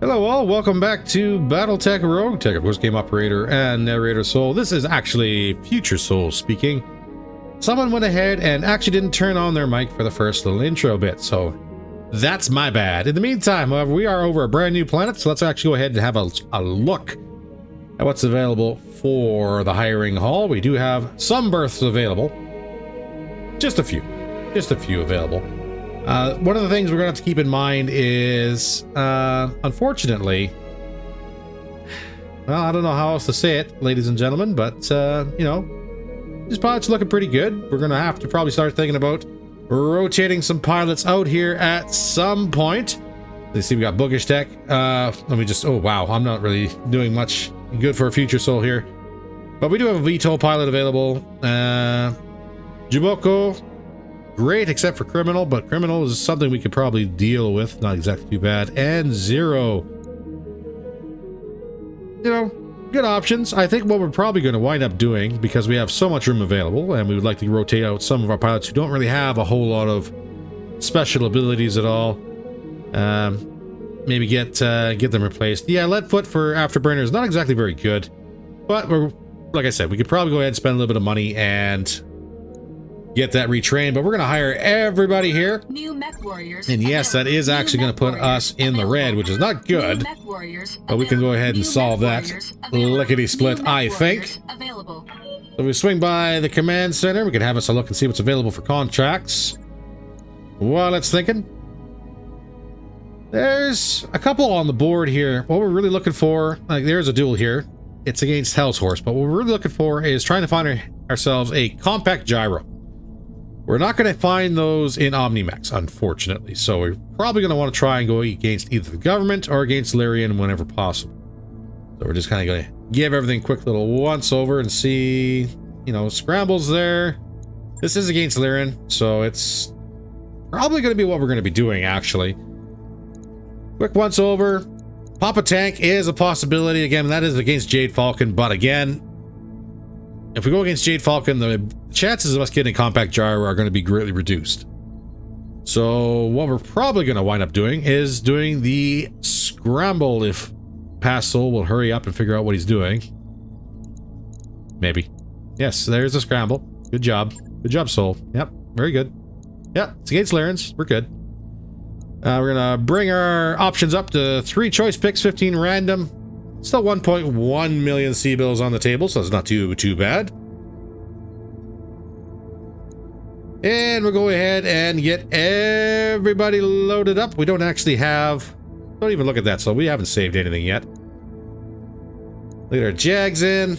Hello all, welcome back to BattleTech RogueTech, of course, game operator and narrator Soul. This is actually Future Soul speaking. Someone went ahead and actually didn't turn on their mic for the first little intro bit, so that's my bad. In the meantime, however, we are over a brand new planet, so let's actually go ahead and have a look at what's available for the hiring hall. We do have some berths available. Just a few available. One of the things we're going to have to keep in mind is, unfortunately, well, I don't know how else to say it, ladies and gentlemen, but, you know, this pilot's looking pretty good. We're going to have to probably start thinking about rotating some pilots out here at some point. Let's see, we got Bookish Tech. Let me just, oh, wow, I'm not really doing much good for a Future Soul here. But we do have a VTOL pilot available. Juboko. Great, except for Criminal, but Criminal is something we could probably deal with. Not exactly too bad. And Zero. You know, good options. I think what we're probably going to wind up doing, because we have so much room available, and we would like to rotate out some of our pilots who don't really have a whole lot of special abilities at all. Maybe get them replaced. Yeah, Leadfoot for Afterburner is not exactly very good, but we're, like I said, we could probably go ahead and spend a little bit of money and get that retrained, but we're going to hire everybody here. New mech warriors. And yes, that is actually going to put us in the red, which is not good. But we can go ahead and solve that lickety-split, I think. So if we swing by the command center, we can have us a look and see what's available for contracts. While it's thinking, there's a couple on the board here. What we're really looking for, like, there's a duel here. It's against Hell's Horse, but what we're really looking for is trying to find ourselves a compact gyro. We're not going to find those in Omnimax, unfortunately, so we're probably going to want to try and go against either the government or against Lyrian whenever possible. So we're just kind of going to give everything a quick little once over and see, you know, Scramble's there. This is against Lyrian, so it's probably going to be what we're going to be doing, actually. Quick once over. Papa Tank is a possibility. Again, that is against Jade Falcon, but again, if we go against Jade Falcon, the chances of us getting a compact gyro are going to be greatly reduced. So what we're probably going to wind up doing is doing the Scramble if Past Soul will hurry up and figure out what he's doing. Maybe. Yes, there's a Scramble. Good job. Good job, Soul. Yep, very good. Yep, it's against Larens. We're good. We're going to bring our options up to 3 choice picks, 15 random. Still 1.1 million C-bills on the table, so it's not too bad. And we'll go ahead and get everybody loaded up. We don't actually have... Don't even look at that, so we haven't saved anything yet. Look at our Jags in.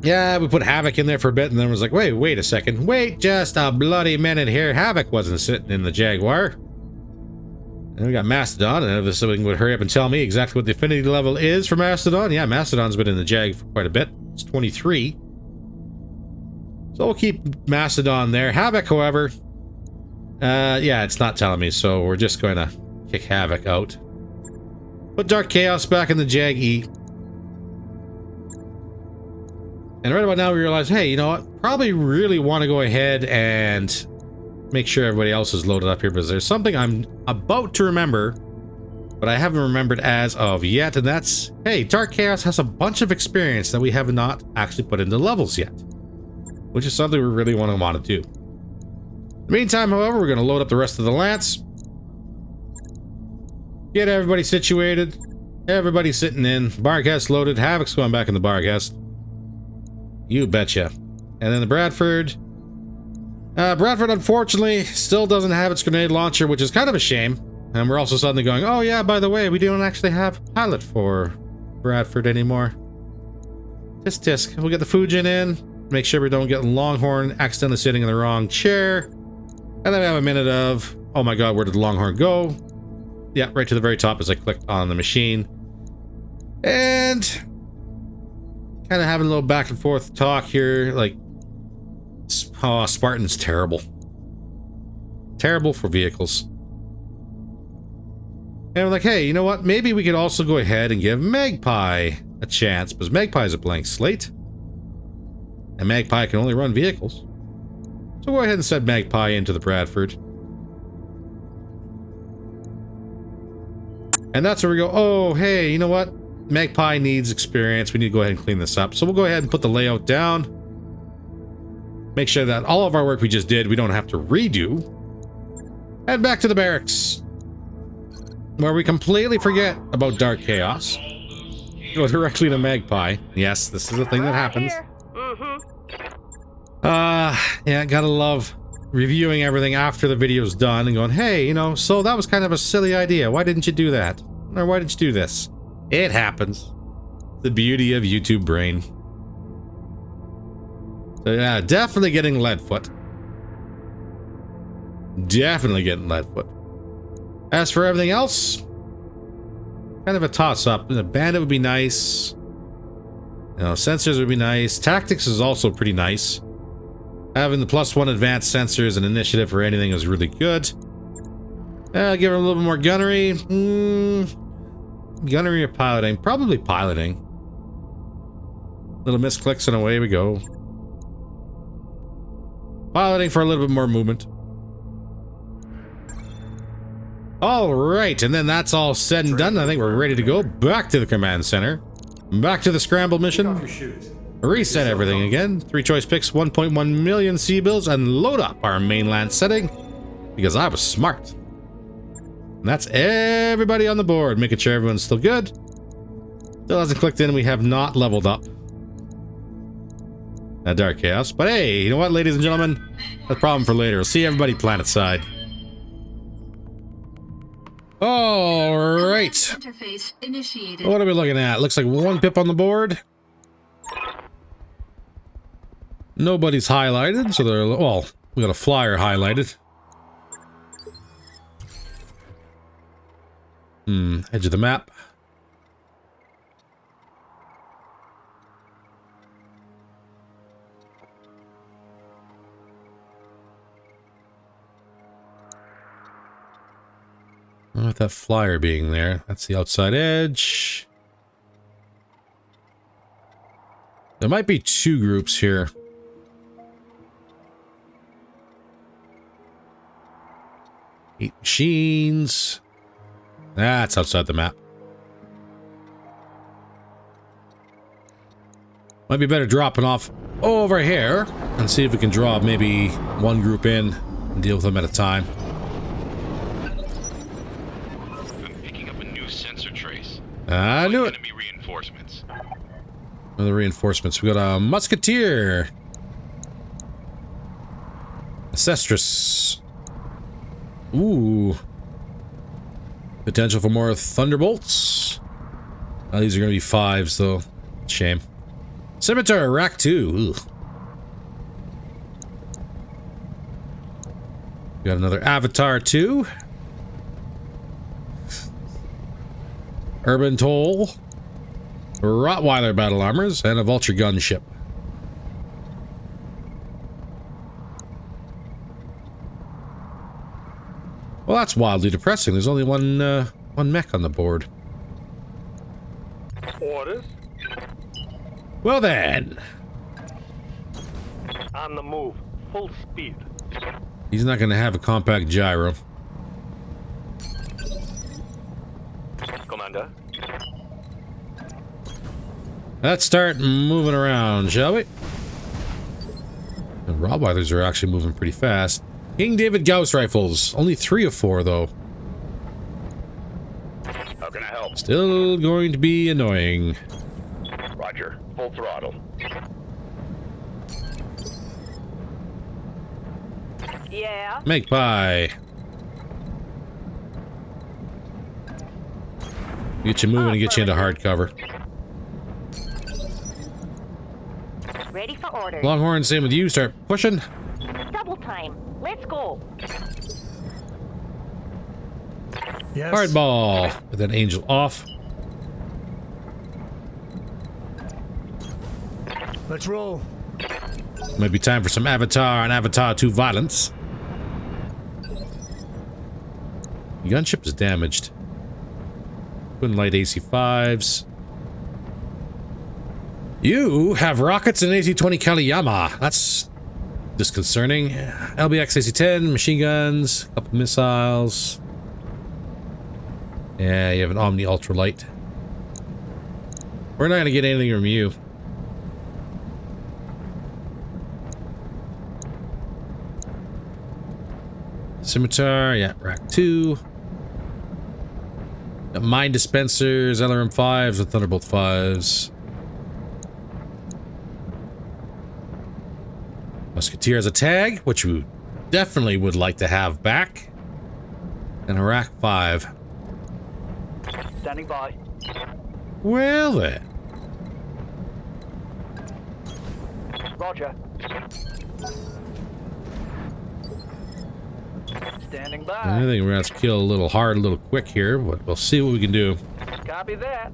Yeah, we put Havoc in there for a bit, and then was like, wait a second. Wait just a bloody minute here. Havoc wasn't sitting in the Jaguar. And we got Mastodon, and if somebody would hurry up and tell me exactly what the affinity level is for Mastodon. Yeah, Mastodon's been in the Jag for quite a bit. It's 23. So we'll keep Mastodon there. Havoc, however, yeah, it's not telling me, so we're just going to kick Havoc out. Put Dark Chaos back in the Jag E. And right about now we realize, hey, you know what? Probably really want to go ahead and make sure everybody else is loaded up here, because there's something I'm about to remember, but I haven't remembered as of yet, and that's, hey, Dark Chaos has a bunch of experience that we have not actually put into levels yet, which is something we really want to do. In the meantime, however, we're going to load up the rest of the Lance, get everybody situated, everybody sitting in, Barghest loaded, Havoc's going back in the Barghest. You betcha. And then the Bradford. Bradford, unfortunately, still doesn't have its grenade launcher, which is kind of a shame. And we're also suddenly going, oh yeah, by the way, we don't actually have a pilot for Bradford anymore. Tisk tisk. We'll get the Fujin in, make sure we don't get Longhorn accidentally sitting in the wrong chair. And then we have a minute of, oh my god, where did the Longhorn go? Yeah, right to the very top as I clicked on the machine. And kind of having a little back and forth talk here, like, oh, Spartan's terrible. Terrible for vehicles. And we're like, hey, you know what? Maybe we could also go ahead and give Magpie a chance, because Magpie is a blank slate. And Magpie can only run vehicles. So go ahead and send Magpie into the Bradford. And that's where we go, oh, hey, you know what? Magpie needs experience. We need to go ahead and clean this up. So we'll go ahead and put the layout down. Make sure that all of our work we just did, we don't have to redo. Head back to the barracks, where we completely forget about Dark Chaos. Go directly to Magpie. Yes, this is a thing that happens. Yeah, gotta love reviewing everything after the video's done and going, hey, you know, so that was kind of a silly idea. Why didn't you do that? Or why didn't you do this? It happens. The beauty of YouTube brain. So yeah, definitely getting Leadfoot. Definitely getting Leadfoot. As for everything else, kind of a toss-up. A bandit would be nice. You know, sensors would be nice. Tactics is also pretty nice. Having the +1 advanced sensors and initiative for anything is really good. Give her a little bit more gunnery. Gunnery or piloting? Probably piloting. Little misclicks and away we go. Piloting for a little bit more movement. All right, and then that's all said and done. I think we're ready to go back to the command center. Back to the Scramble mission. Reset everything again. 3 choice picks, 1.1 million C-bills, and load up our mainland setting. Because I was smart. And that's everybody on the board, making sure everyone's still good. Still hasn't clicked in, we have not leveled up. Dark Chaos. But hey, you know what, ladies and gentlemen? That's a problem for later. We'll see everybody planet side. All right. Interface initiated. What are we looking at? Looks like 1 pip on the board. Nobody's highlighted, so they're, well, we got a flyer highlighted. Edge of the map. With that flyer being there, that's the outside edge. There might be 2 groups here. Eight machines. That's outside the map. Might be better dropping off over here and see if we can draw maybe 1 group in and deal with them at a time. I'm picking up a new sensor trace. I knew it. Enemy reinforcements. Another reinforcements. We got a musketeer. Ancestress. Ooh. Potential for more thunderbolts. These are going to be 5s, though. Shame. Scimitar, rack 2. Ugh. Got another Avatar 2. Urban Toll. Rottweiler battle armors, and a Vulture gunship. Well, that's wildly depressing. There's only one mech on the board. Orders? Well then. On the move. Full speed. He's not going to have a compact gyro. Commander. Let's start moving around, shall we? The Rottweilers are actually moving pretty fast. King David Gauss rifles. Only 3 of 4, though. How can I help? Still going to be annoying. Roger. Full throttle. Yeah. Magpie. Get you moving and get you into hardcover. Ready for orders. Longhorn, same with you. Start pushing. Double time. Let's go. Yes. Hardball. With that angel off. Let's roll. Might be time for some Avatar and Avatar 2 violence. The gunship is damaged. Twin light AC-5s. You have rockets and AC-20 Kaliyama. That's disconcerting. LBX AC-10, machine guns, a couple missiles. Yeah, you have an Omni Ultralight. We're not going to get anything from you. Scimitar, yeah, rack 2. Got mine dispensers, LRM 5s, and Thunderbolt 5s. Musketeer has a tag, which we definitely would like to have back. And a rack 5. Standing by. Well then. Roger. Standing by. I think we're gonna have to kill a little hard, a little quick here, but we'll see what we can do. Copy that.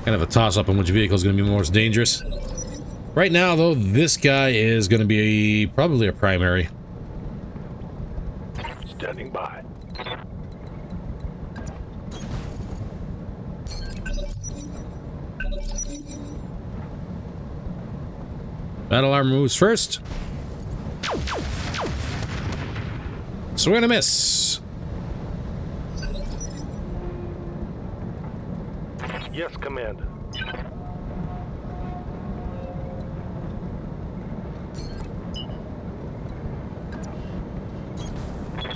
Kind of a toss-up on which vehicle is going to be most dangerous. Right now, though, this guy is going to be probably a primary. Standing by. Battle armor moves first. So we're going to miss. Yes, Commander.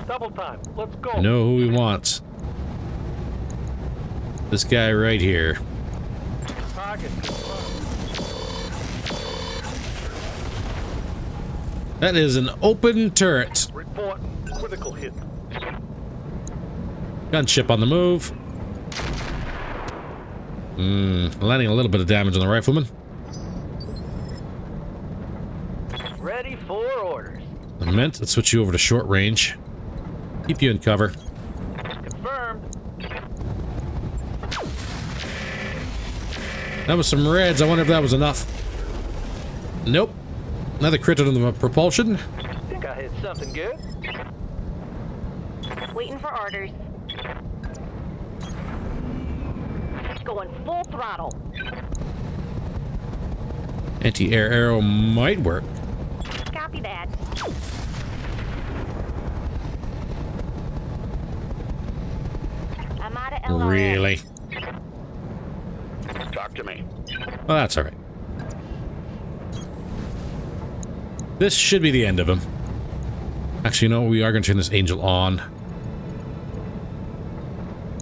Double time. Let's go. I know who we want. This guy right here. Target. That is an open turret. Report. Critical hit. Gunship on the move. Landing a little bit of damage on the rifleman. Ready for orders. I meant to switch you over to short range. Keep you in cover. Confirmed. That was some reds. I wonder if that was enough. Nope. Another crit on the propulsion. Think I hit something good. Waiting for orders. Going full throttle. Anti-air arrow might work. Copy that. I'm out of LRM. Really? Talk to me. Well, that's alright. This should be the end of him. Actually, no, we are going to turn this angel on.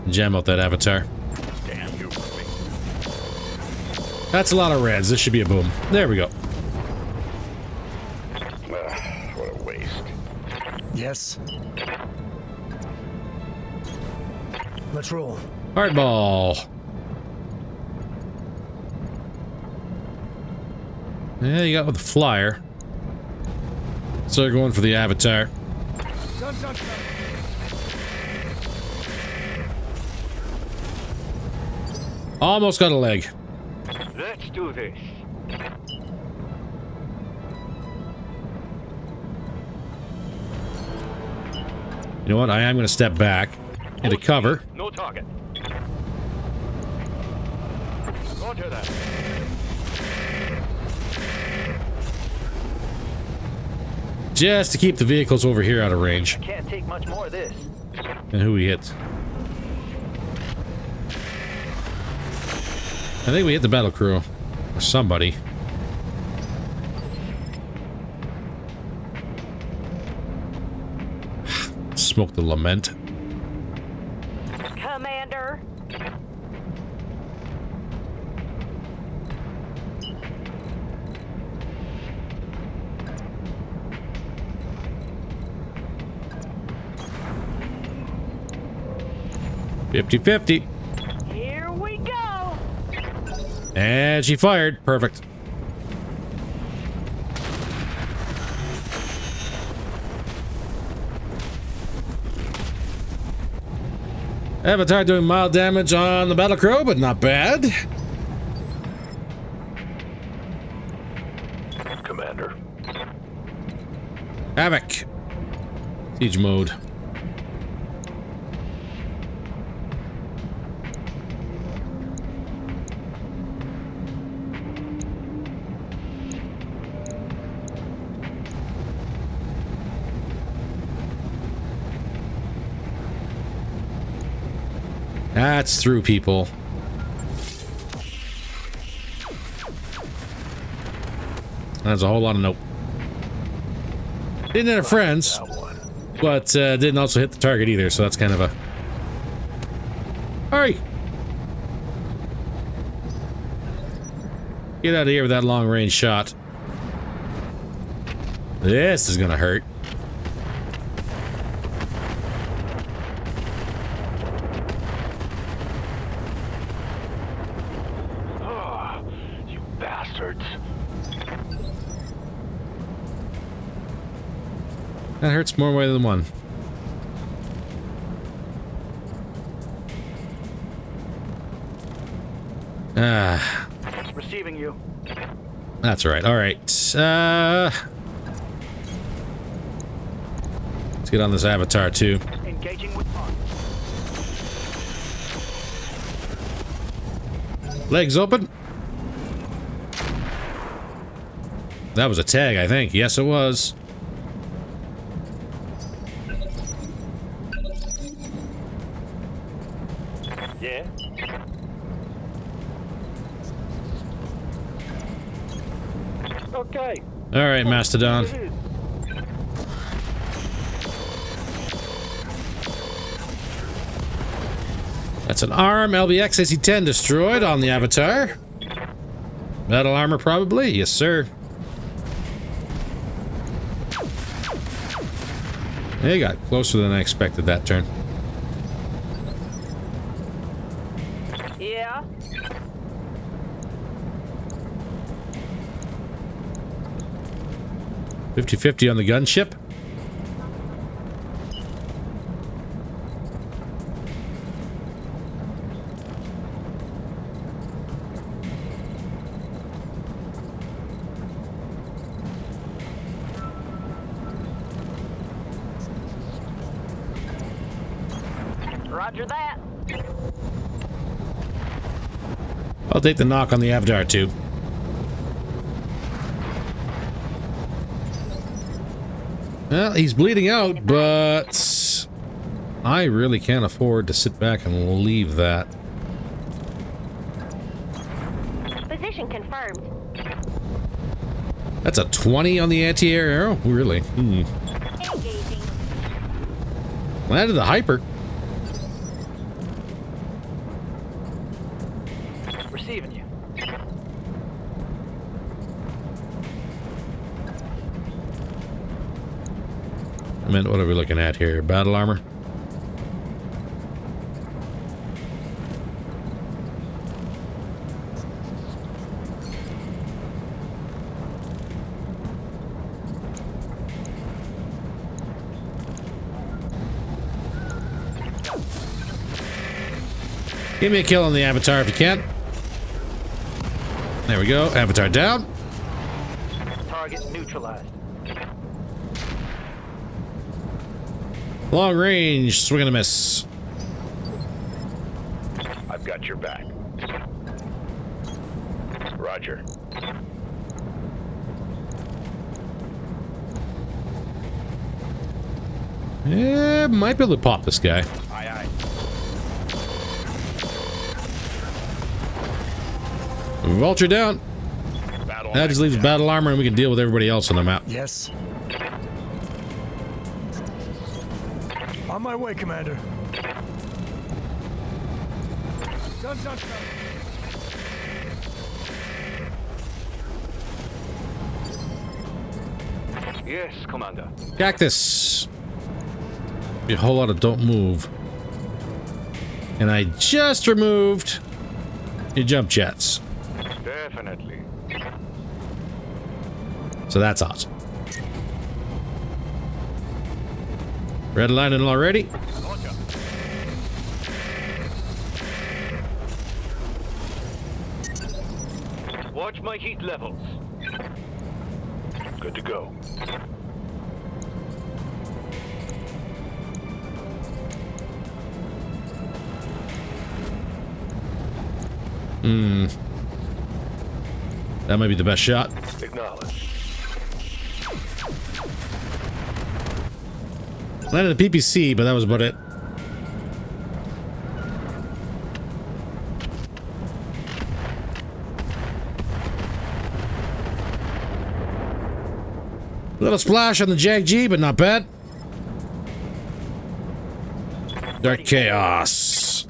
Jam out that avatar. Damn you. That's a lot of reds. This should be a boom. There we go. What a waste. Yes. Let's roll. Hardball. Yeah, you got with the flyer. So they're going for the avatar. Almost got a leg. Let's do this. You know what? I am going to step back into cover. No target. Roger that. Just to keep the vehicles over here out of range. Can't take much more of this. And who we hit? I think we hit the battle crew. Or somebody. Smoke the lament. Commander. "50-50." Here we go. And she fired. Perfect. Avatar doing mild damage on the battle crow, but not bad. Commander. Havoc. Siege mode. That's through, people. That's a whole lot of nope. Didn't have friends, but didn't also hit the target either, so that's kind of a... Hurry! Get out of here with that long-range shot. This is gonna hurt. Oh, you bastards. That hurts more way than one. Ah, Receiving you. that's right. All right. Let's get on this avatar too. Engaging with on. Legs open. That was a tag, I think. Yes, it was. Yeah. Okay. All right, Mastodon. It is. That's an arm. LBX AC-10 destroyed on the avatar. Metal armor, probably. Yes, sir. They got closer than I expected that turn. Yeah. 50-50 on the gunship. Roger that. I'll take the knock on the avatar too. Well, he's bleeding out, but I really can't afford to sit back and leave that. Position confirmed. That's a 20 on the anti-air arrow? Really? Engaging. Landed the hyper. Receiving you. I meant, what are we looking at here? Battle armor? Give me a kill on the avatar if you can. There we go. Avatar down. Target neutralized. Long range. Swing and a miss. I've got your back. Roger. Yeah, might be able to pop this guy. Aye, aye. Vulture down. Battle That just leaves battle armor and we can deal with everybody else on the map. Yes. On my way, Commander. Guns on cover. Yes, Commander. Cactus. Be a whole lot of don't move. And I just removed your jump jets. Definitely. So that's awesome. Red lining already. Roger. Watch my heat levels. Good to go. That might be the best shot. Acknowledge. Landed a PPC, but that was about it. Little splash on the Jag G, but not bad. Dark Chaos.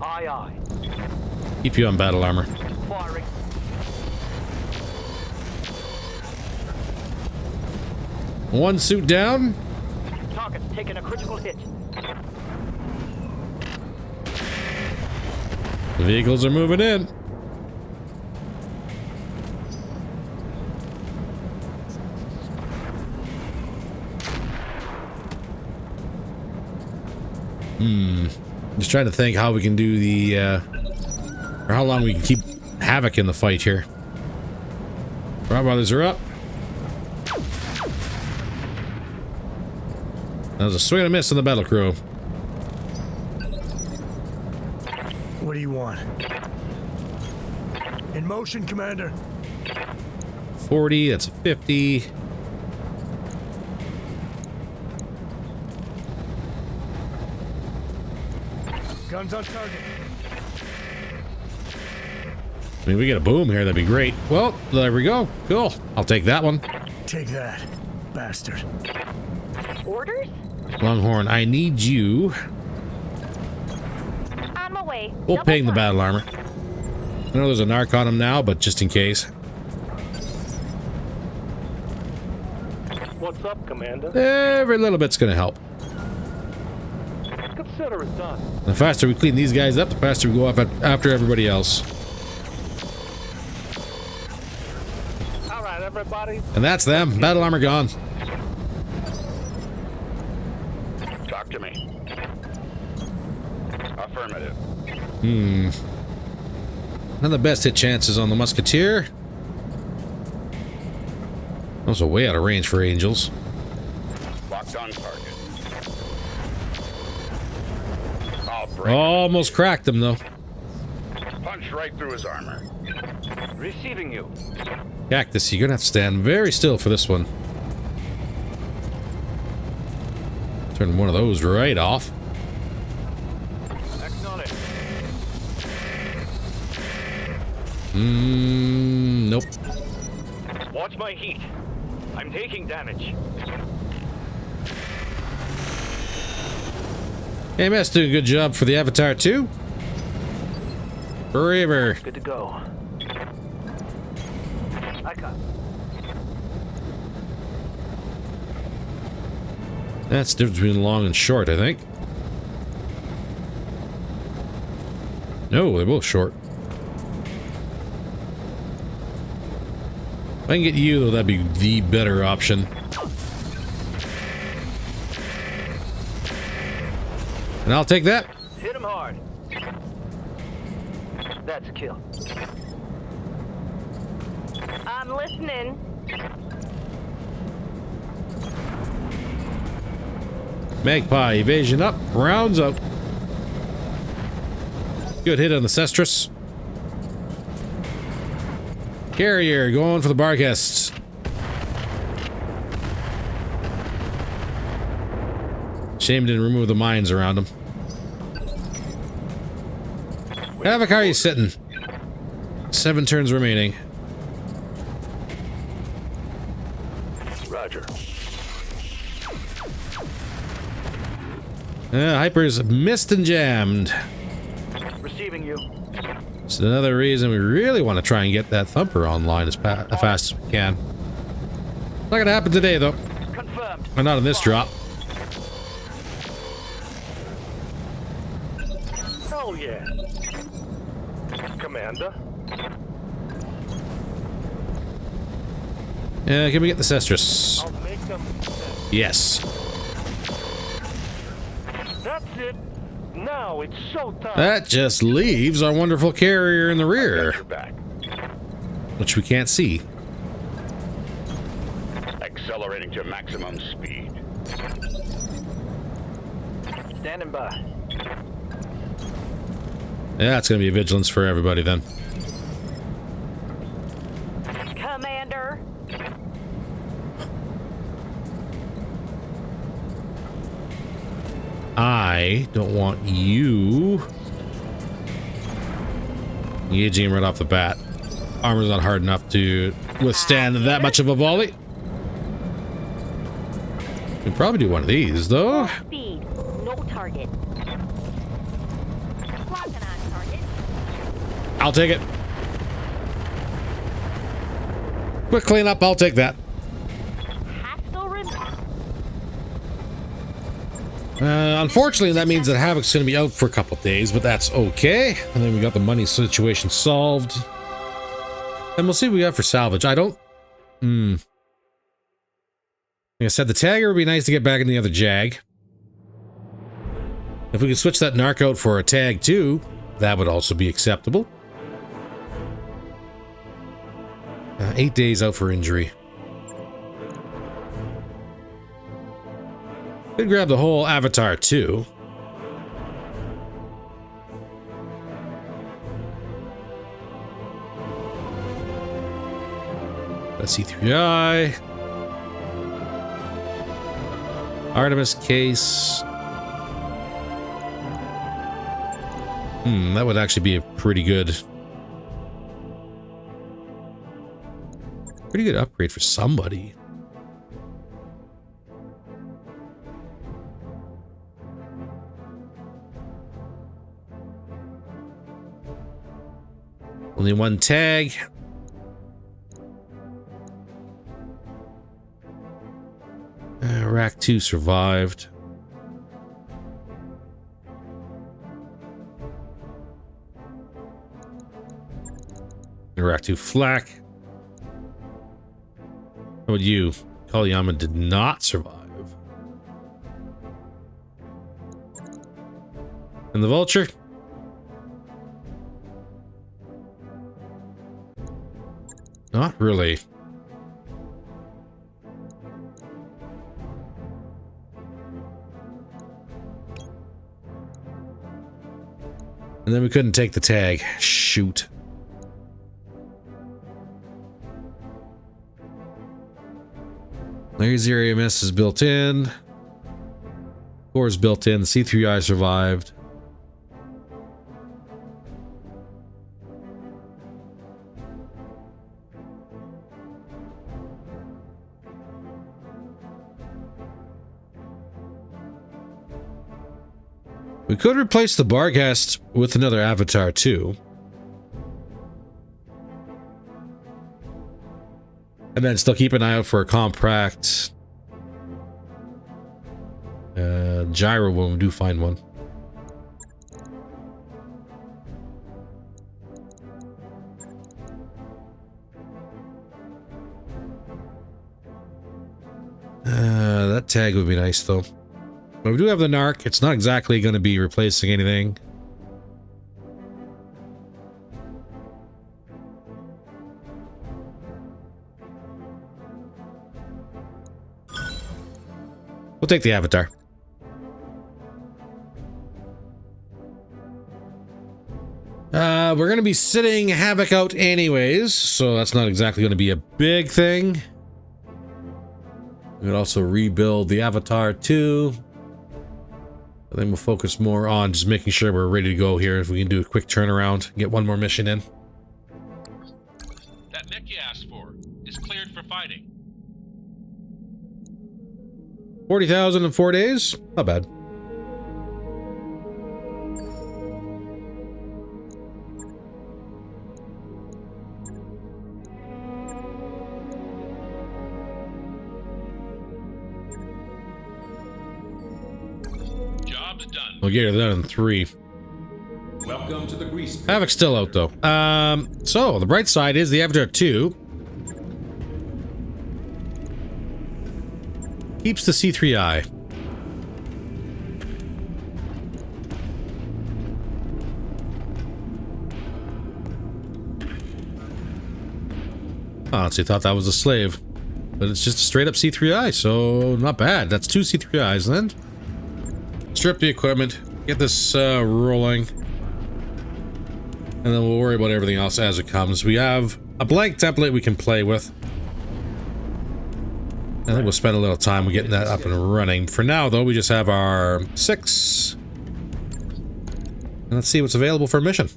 Aye, aye. Keep you on battle armor. Firing. One suit down. Target's taking a critical hit. The vehicles are moving in. Just trying to think how we can do the, or how long we can keep Havoc in the fight here. Rob Brothers are up. That was a swing and a miss on the battle crew. What do you want? In motion, Commander. 40, that's a 50. Guns on target. I mean, we get a boom here, that'd be great. Well, there we go. Cool. I'll take that one. Take that, bastard. Orders? Longhorn, I need you. On my way. We'll Double ping the time. battle armor. I know there's a narc on him now, but just in case. What's up, Commander? Every little bit's gonna help. Consider it done. The faster we clean these guys up, the faster we go off after everybody else. All right, everybody. And that's them. Battle armor gone. Talk to me. Affirmative. Not the best hit chances on the Musketeer. Those are way out of range for Angels. Locked on target. I'll break. Almost cracked him, though. Punch right through his armor. Receiving you. Cactus, you're gonna have to stand very still for this one. Turn one of those right off. Acknowledge. Nope. Watch my heat. I'm taking damage. AMS doing a good job for the Avatar too. Forever. Good to go. I got. That's the difference between long and short, I think. No, they're both short. If I can get you, though, that'd be the better option. And I'll take that. Hit him hard. That's a kill. I'm listening. Magpie, evasion up, rounds out. Good hit on the Cestrus. Carrier going for the Barcasts. Shame didn't remove the mines around him. Havoc, how are you sitting? 7 turns remaining. Roger. Hyper's missed and jammed. Receiving you. It's another reason we really want to try and get that Thumper online as fast as we can. Not gonna happen today, though. Confirmed. Or not in this drop. Oh yeah. Commander. Can we get the Cestrus? I'll make them. Yes. That's it. Now it's showtime. That just leaves our wonderful carrier in the rear, Your back. which we can't see. Accelerating to maximum speed. Standing by. Yeah, it's gonna be a vigilance for everybody then. Commander. I don't want you engaging him right off the bat. armor's not hard enough to withstand that much of a volley. We probably do one of these, though. Speed. No target. Locking on target. I'll take it. Quick cleanup, I'll take that. Hostile Unfortunately, that means that Havoc's going to be out for a couple days, but that's okay. And then we got the money situation solved. And we'll see what we got for salvage. I don't... Like I said, the tagger would be nice to get back in the other jag. If we could switch that narc out for a tag too, that would also be acceptable. 8 days out for injury. Could grab the whole avatar too. Let's see, C3I. Artemis case. That would actually be a pretty good upgrade for somebody. Only one tag. Rack 2 survived. Rack 2 flak. How about you? Kaliyama did not survive. And the vulture? Not really. And then we couldn't take the tag. Shoot. Laser area miss is built in. Core is built in. The C3I survived. We could replace the Barghast with another avatar too. And then still keep an eye out for a compact gyro when we do find one. That tag would be nice though. But we do have the narc. It's not exactly going to be replacing anything. We'll take the avatar. We're going to be sitting Havoc out anyways, so that's not exactly going to be a big thing. We could also rebuild the avatar too. I think we'll focus more on just making sure we're ready to go here. If we can do a quick turnaround, get one more mission in. That mech you asked for is cleared for fighting. 40,000 in 4 days? Not bad. Job's done. We'll get her done in 3. Welcome to the grease pit. Havoc's still out though. So the bright side is the Avatar 2 keeps the C3I. I honestly thought that was a slave, but it's just a straight up C3I, so not bad. That's 2 C3Is then. Strip the equipment, get this rolling, and then we'll worry about everything else as it comes. We have a blank template we can play with. I think we'll spend a little time getting that up and running. For now, though, we just have our 6. And let's see what's available for a mission.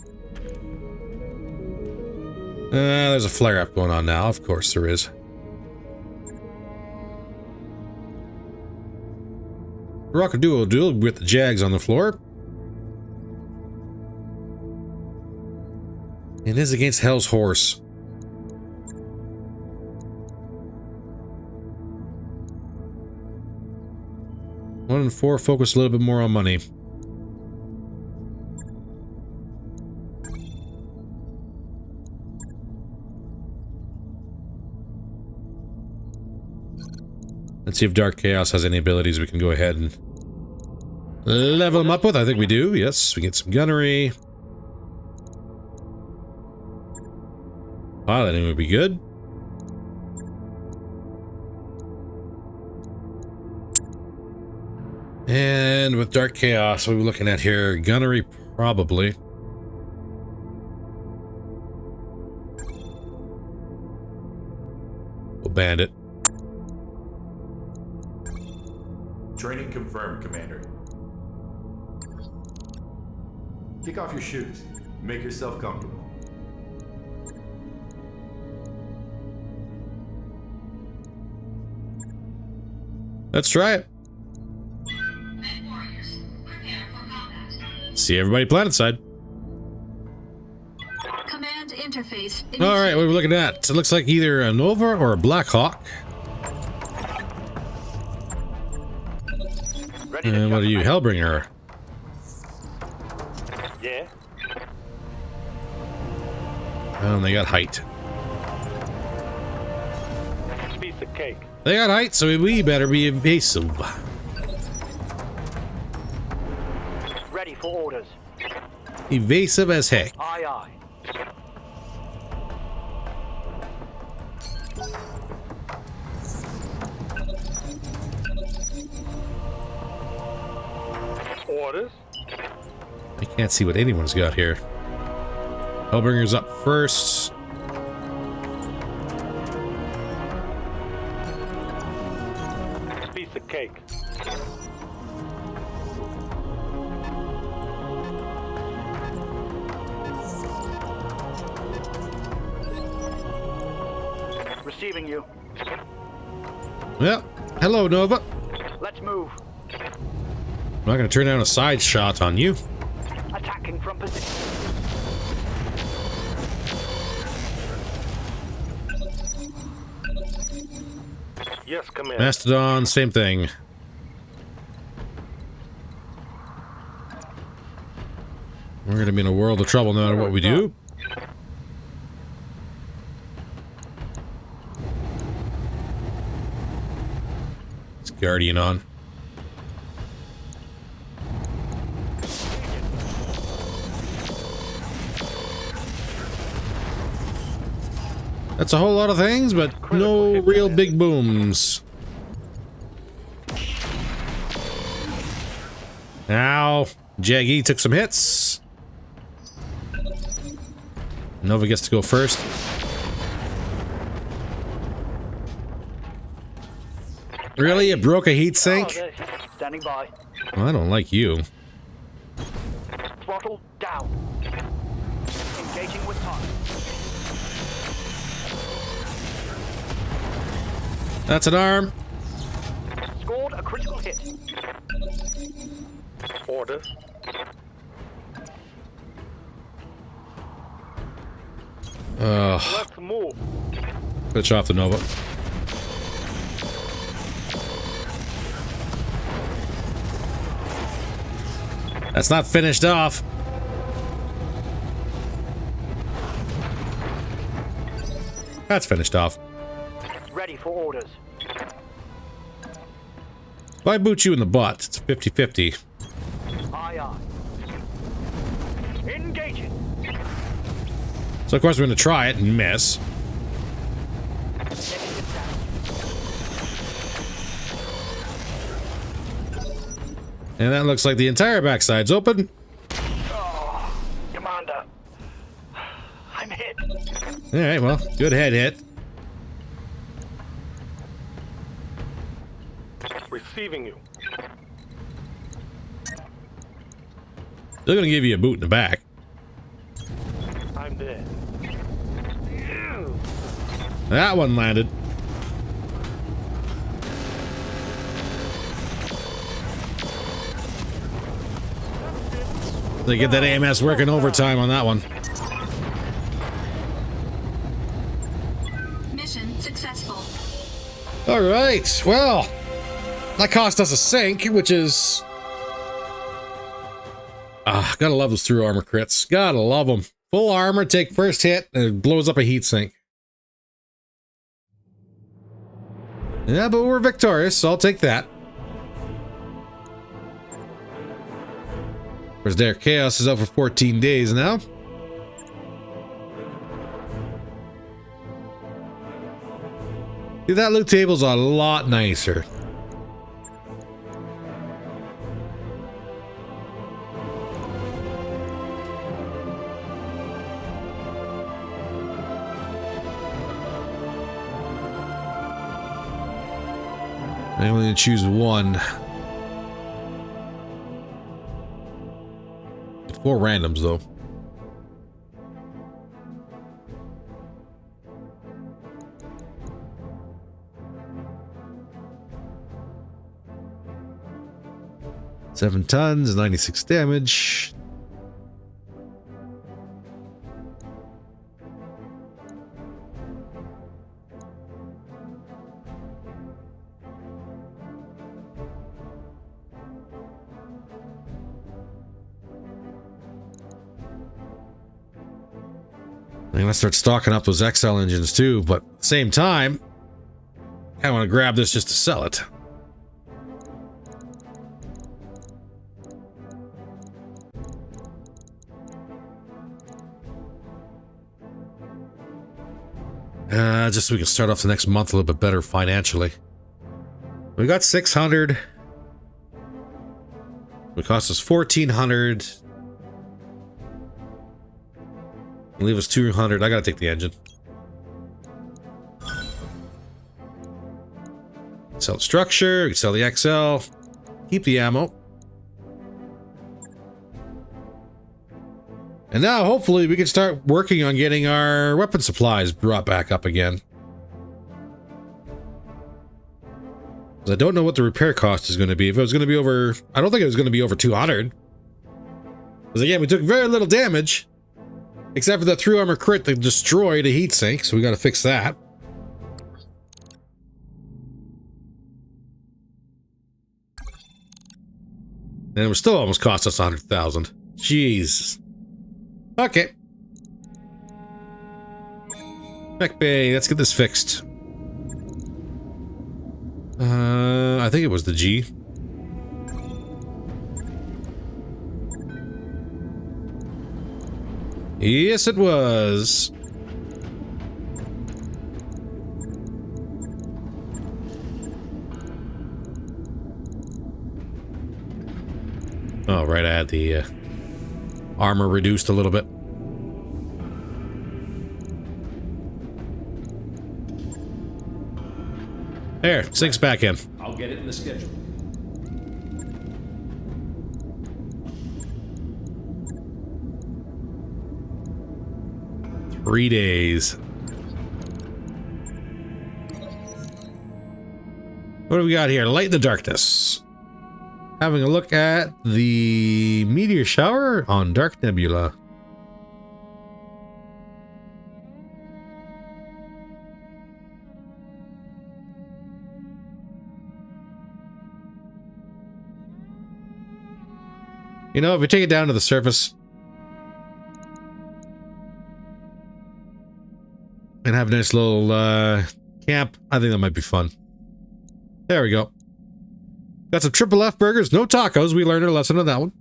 There's a flare-up going on now. Of course there is. Rock a duel with the Jags on the floor. It is against Hell's Horse. One and four focus a little bit more on money. Let's see if Dark Chaos has any abilities we can go ahead and level him up with. I think we do. Yes, we get some gunnery. Piloting would be good. And with Dark Chaos, what are we looking at here? Gunnery, probably. We'll Bandit. Training confirmed, Commander. Kick off your shoes. Make yourself comfortable. Let's try it. See everybody planet side. Command interface. All right, what are we looking at? It looks like either a Nova or a Black Hawk. And what are you, Hellbringer? Yeah? Oh, they got height. Piece of cake. They got height, so we better be evasive. Ready for orders. Evasive as heck. Aye, aye. Orders? I can't see what anyone's got here. Hellbringer's up first. Piece of cake. Receiving you. Well, hello, Nova. Let's move. I'm not going to turn down a side shot on you. Attacking from position. Yes, Commander. Mastodon, same thing. We're going to be in a world of trouble no matter what we do. It's Guardian on. That's a whole lot of things, but no real big booms. Now, Jaggy took some hits. Nova gets to go first. Really? You broke a heat sink? Standing by. Well, I don't like you. Throttle down. Engaging with target. That's an arm. Scored a critical hit. Orders. Let's move. Pitch off the Nova. That's not finished off. That's finished off. Ready for orders. If I boot you in the butt, it's 50-50. Aye, aye. Engaging. So of course we're going to try it and miss. And that looks like the entire backside's open. Oh, Commander. I'm hit. Alright, well, good head hit. Receiving you. They're going to give you a boot in the back. I'm dead. That one landed. They get that AMS working overtime on that one. Mission successful. All right. Well, that cost us a sink, which is... gotta love those through armor crits. Gotta love them. Full armor, take first hit, and it blows up a heat sink. Yeah, but we're victorious, so I'll take that. Of course, their chaos is out for 14 days now. See, that loot table's a lot nicer. I'm going to choose one. 4 randoms, though. Seven tons, 96 damage. I'm gonna start stocking up those XL engines too, but at the same time, I want to grab this just to sell it. Just so we can start off the next month a little bit better financially. We got 600. It cost us 1,400. Leave us 200. I gotta take the engine. Sell the structure. We can sell the XL. Keep the ammo. And now, hopefully, we can start working on getting our weapon supplies brought back up again. I don't know what the repair cost is going to be. If it was going to be over... I don't think it was going to be over 200. Because again, we took very little damage. Except for that through armor crit that destroyed a heatsink, so we got to fix that. And it was still almost cost us 100,000. Jeez. Okay. Mech Bay, let's get this fixed. I think it was the G. Yes, it was. Oh, right, I had the armor reduced a little bit. There, sinks back in. I'll get it in the schedule. Three days. What do we got here? Light in the darkness. Having a look at the meteor shower on Dark Nebula. You know, if we take it down to the surface and have a nice little camp, I think that might be fun. There we go. Got some triple F burgers, no tacos. We learned our lesson on that one.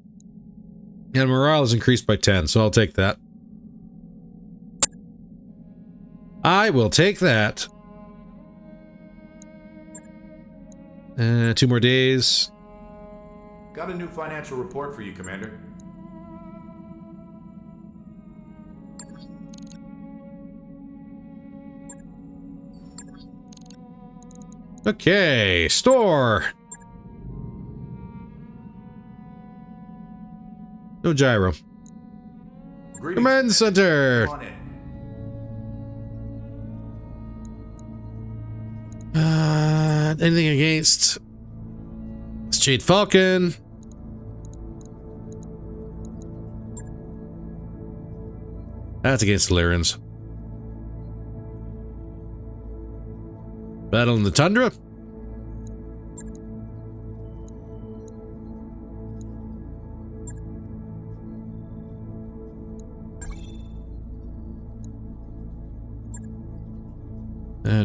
And morale is increased by 10, so I'll take that. I will take that. 2 more days. Got a new financial report for you, Commander. Okay, store. No gyro. Greetings, Command center. Come on in. Anything against this Jade Falcon? That's against Lyrans. Battle in the Tundra.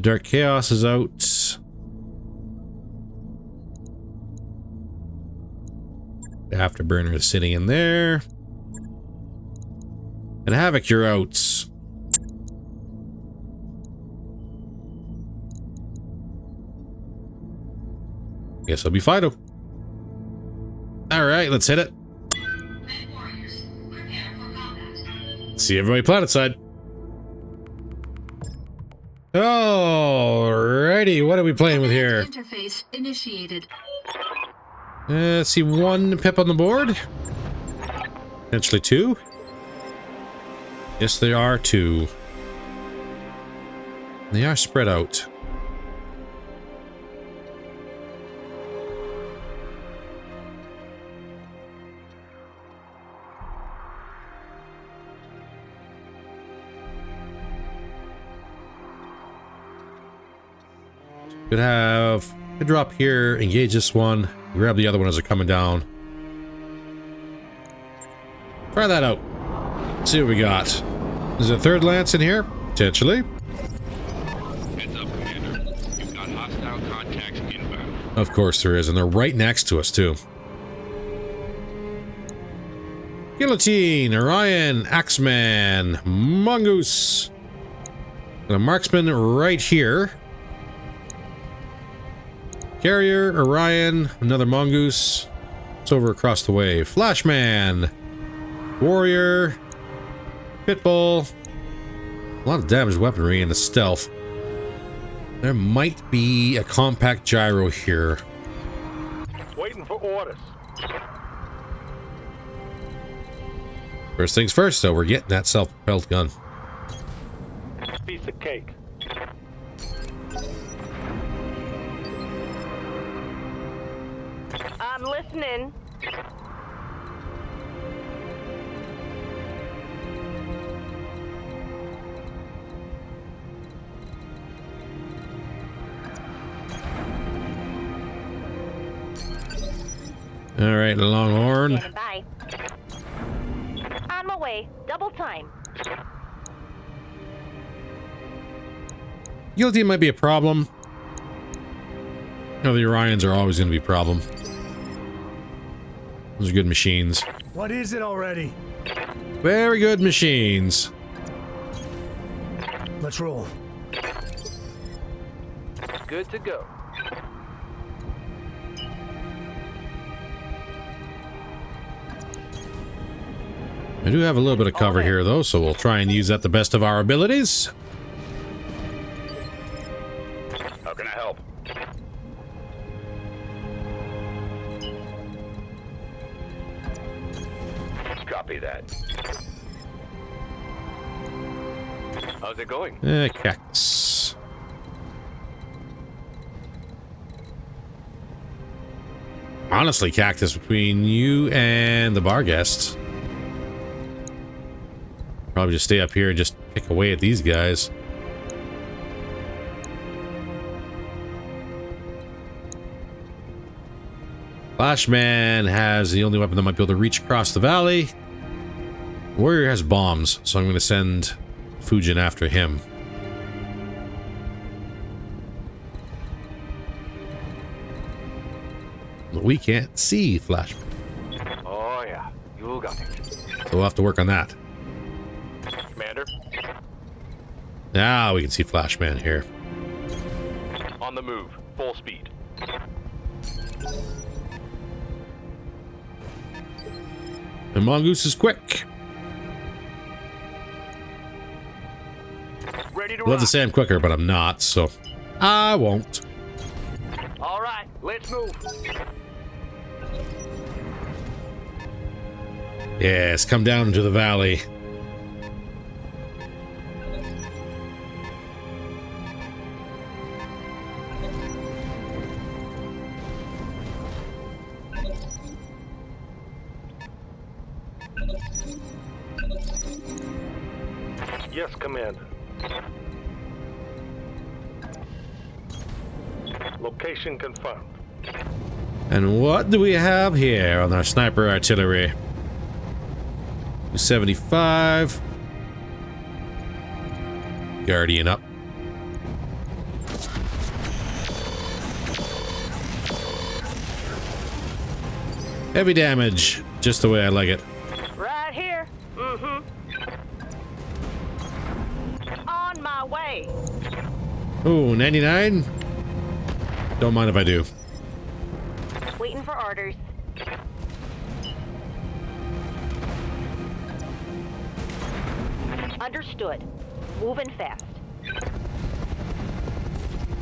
Dark Chaos is out. Afterburner is sitting in there. And Havoc, you're out. Guess I'll be Fido. Alright, let's hit it. See everybody planetside. Alrighty, what are we playing with here? Interface initiated. See one pip on the board. Potentially two. Yes, there are two. They are spread out. Could drop here, engage this one, grab the other one as they're coming down. Try that out. See what we got. Is there a third lance in here? Potentially. Heads up, Commander. You've got hostile contacts inbound. Of course there is, and they're right next to us too. Guillotine, Orion, Axeman, Mongoose. And a marksman right here. Carrier, Orion, another Mongoose. It's over across the way. Flashman, Warrior, Pitbull. A lot of damaged weaponry and the stealth. There might be a compact gyro here. Waiting for orders. First things first, though, we're getting that self-propelled gun. Piece of cake. I'm listening. All right, Longhorn. Standing by. On my way. Double time. Guillotine might be a problem. No, the Orions are always going to be a problem. Those are good machines. What is it already? Very good machines. Let's roll. Good to go. I do have a little bit of cover here, though, so we'll try and use that the best of our abilities. How can I help? Copy that. How's it going? Cactus. Honestly, Cactus, between you and the bar guests. Probably just stay up here and just pick away at these guys. Flashman has the only weapon that might be able to reach across the valley. Warrior has bombs, so I'm going to send Fujin after him. But we can't see Flashman, Oh yeah, you got it. so we'll have to work on that. Commander, Now we can see Flashman here. on the move, full speed. And Mongoose is quick. Ready to I'd love to rock. say I'm quicker, but I'm not, so I won't. All right, let's move. Yes, come down into the valley. Yes, Commander. Location confirmed. And what do we have here on our sniper artillery? 275. Guardian up. Heavy damage, just the way I like it. Right here. Mm-hmm. On my way. Ooh, 99? Don't mind if I do. Waiting for orders. Understood. Moving fast.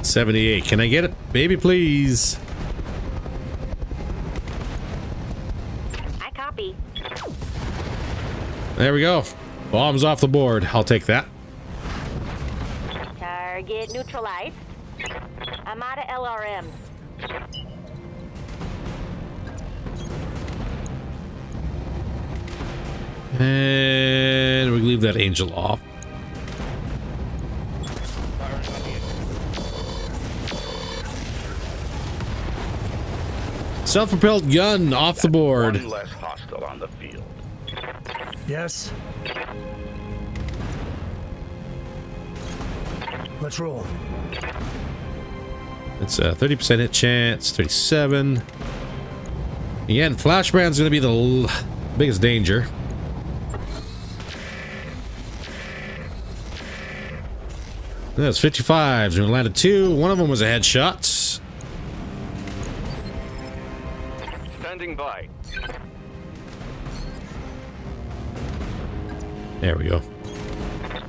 78. Can I get it? Baby, please. I copy. There we go. Bombs off the board. I'll take that. Target neutralized. I'm out of LRMs. And we leave that angel off. Self-propelled gun off the board. One less hostile on the field. Yes? Let's roll. It's a 30% hit chance, 37. Again, Flashman's going to be the biggest danger. That's 55s. We landed 2. One of them was a headshot. Standing by. There we go.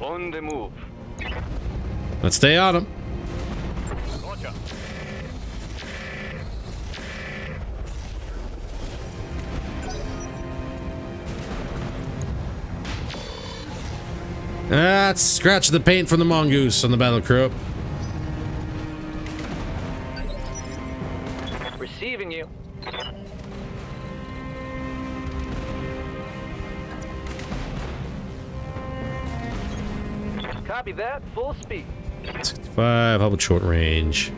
On the move. Let's stay on him. Roger. That's scratch the paint from the mongoose on the battle crew. Receiving you. Copy that. Full speed. 65. How about short range?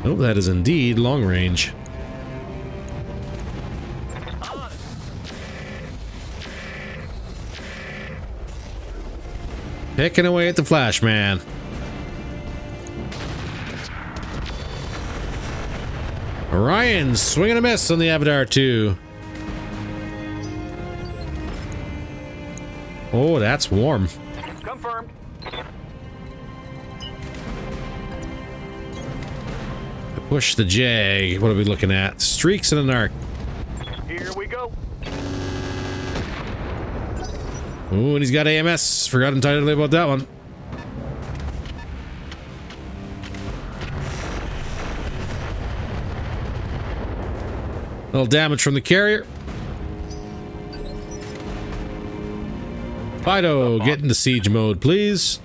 Oh, that is indeed long range. Picking away at the Flashman. Orion swinging a miss on the Avatar 2. Oh, that's warm. Confirmed. Push the Jag. What are we looking at? Streaks and an arc. Here we go. Ooh, and he's got AMS. Forgot entirely about that one. Little damage from the carrier. Fido, get into siege mode, please.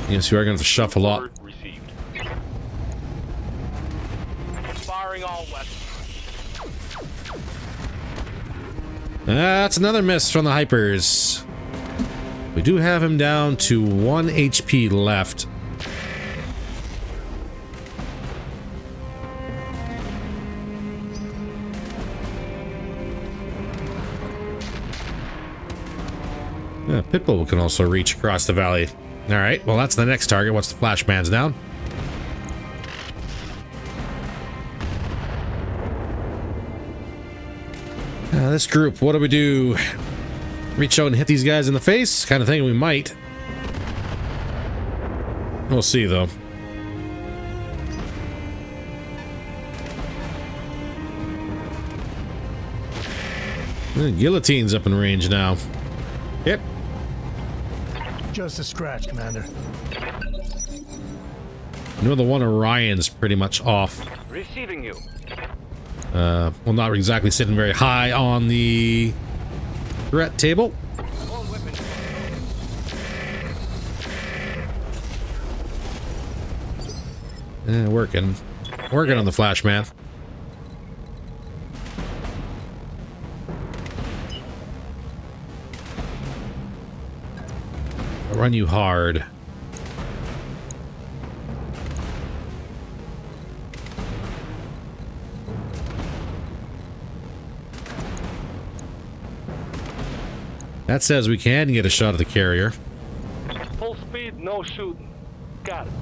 Yes, you are going to shuffle a lot. Order received. Firing all weapons. That's another miss from the Hypers. We do have him down to 1 HP left. Yeah, Pitbull can also reach across the valley. All right, well, that's the next target. Once the Flashman's down. This group, what do we do? Reach out and hit these guys in the face? Kind of thing we might. We'll see, though. The guillotine's up in range now. Yep. Just a scratch, Commander. You know, the one Orion's pretty much off. Receiving you. Well, not exactly sitting very high on the threat table. All weapons. Working on the Flashman. I'll run you hard. That says we can get a shot at the carrier. Full speed, no shooting. Got it.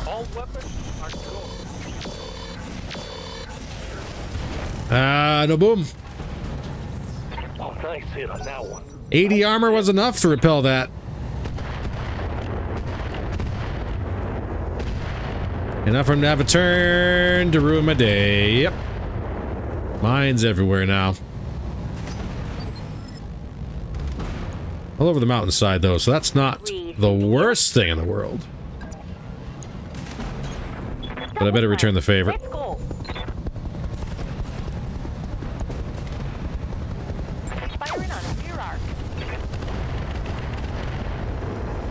All weapons are go. No boom. Oh, nice hit on that one. 80 armor was enough to repel that. Enough for him to have a turn to ruin my day. Yep. Mines everywhere now. All over the mountainside, though, so that's not the worst thing in the world. But I better return the favor. Let's go. Firing on a rear arc.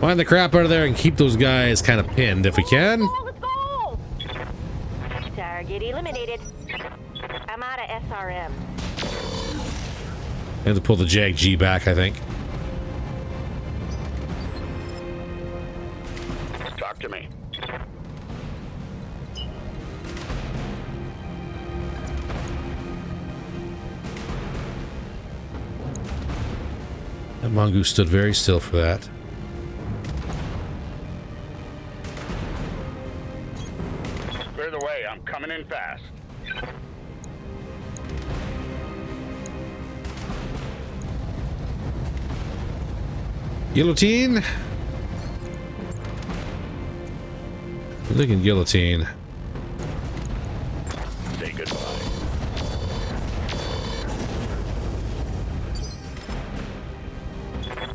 Find the crap out of there and keep those guys kind of pinned if we can. Let's go. Target eliminated. I'm out of SRM. I have to pull the Jag G back, I think. Talk to me. That mongoose stood very still for that. Clear the way. I'm coming in fast. Guillotine. We're looking guillotine. Say goodbye.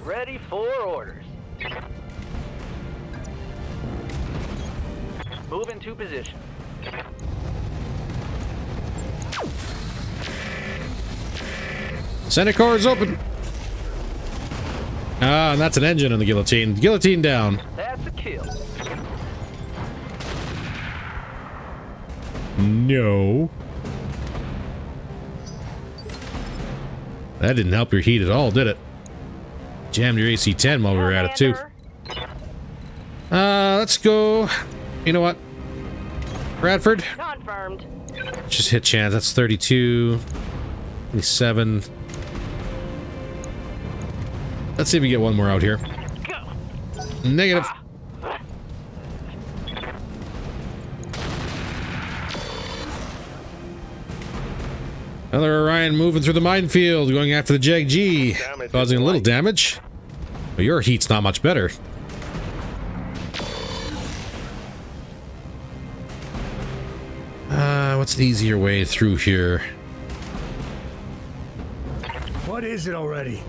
Ready for orders. Move into position. Center core is open. Ah, and that's an engine on the guillotine. Guillotine down. That's a kill. No. That didn't help your heat at all, did it? Jammed your AC-10 while we were at it, too. Let's go. You know what? Bradford? Confirmed. Just hit chance. That's 32. 27. Let's see if we get one more out here. Negative. Another Orion moving through the minefield, going after the Jag G, causing a little damage. But your heat's not much better. What's an easier way through here? What is it already?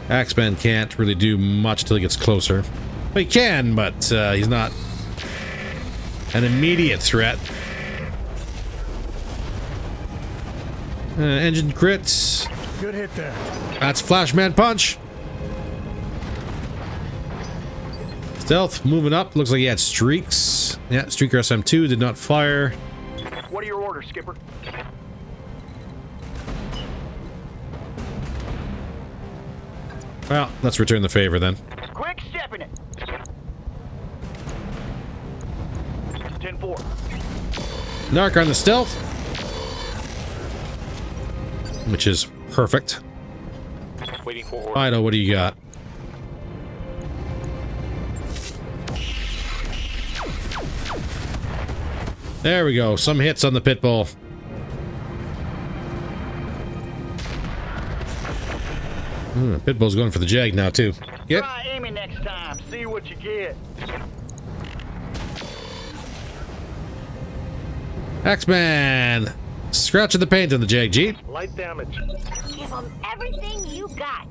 Axeman can't really do much till he gets closer. Well, he can, but he's not an immediate threat. Engine crits. Good hit there. That's Flashman Punch. Stealth moving up. Looks like he had streaks. Yeah, Streaker SM2 did not fire. What are your orders, Skipper? Well, let's return the favor then. Quick stepping it. 10-4. Narc on the stealth, which is perfect. Waiting for orders. Fido, what do you got? There we go. Some hits on the pit bull. Pitbull's going for the Jag now too. Yep. Try aiming next time. See what you get. Axeman! Scratching the paint on the Jag G. Light damage. Give them everything you got.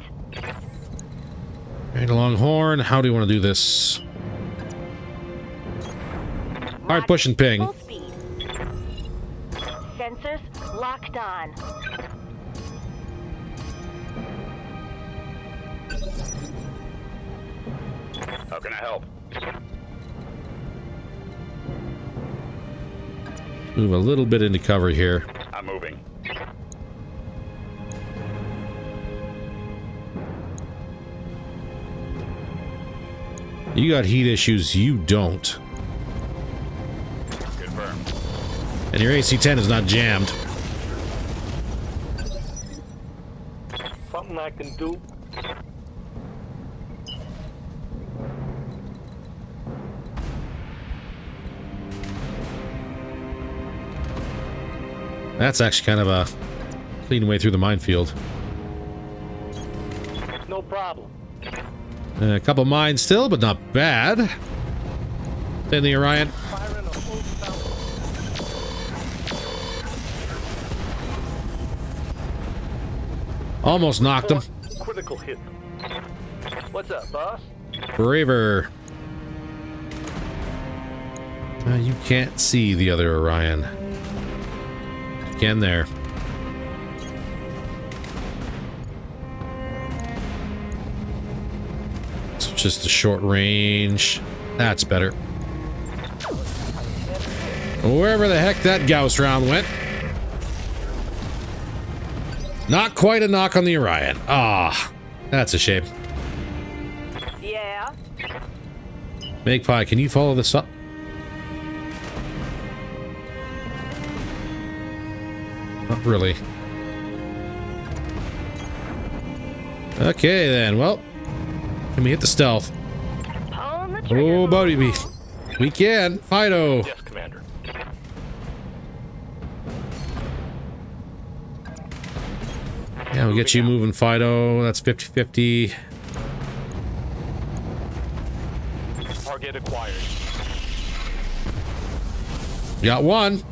Right along horn. How do you want to do this? Hard push and ping. Full speed. Sensors locked on. How can I help? Move a little bit into cover here. I'm moving. You got heat issues, you don't. Confirmed. And your AC-10 is not jammed. Something I can do? That's actually kind of a clean way through the minefield. No problem. A couple mines still, but not bad. Then the Orion. Firing a full salvo. Almost knocked him. Critical hit. What's up, boss? Braver. You can't see the other Orion. You can there. It's just a short range. That's better. Wherever the heck that Gauss round went. Not quite a knock on the Orion. Ah, that's a shame. Yeah. Magpie, can you follow this up? Not really. Okay then, well, can we hit the stealth? On the trigger. Oh, buddy, we can. Fido. Yes, Commander. Yeah, we'll get you moving, Fido. That's 50-50. Target acquired. Got one.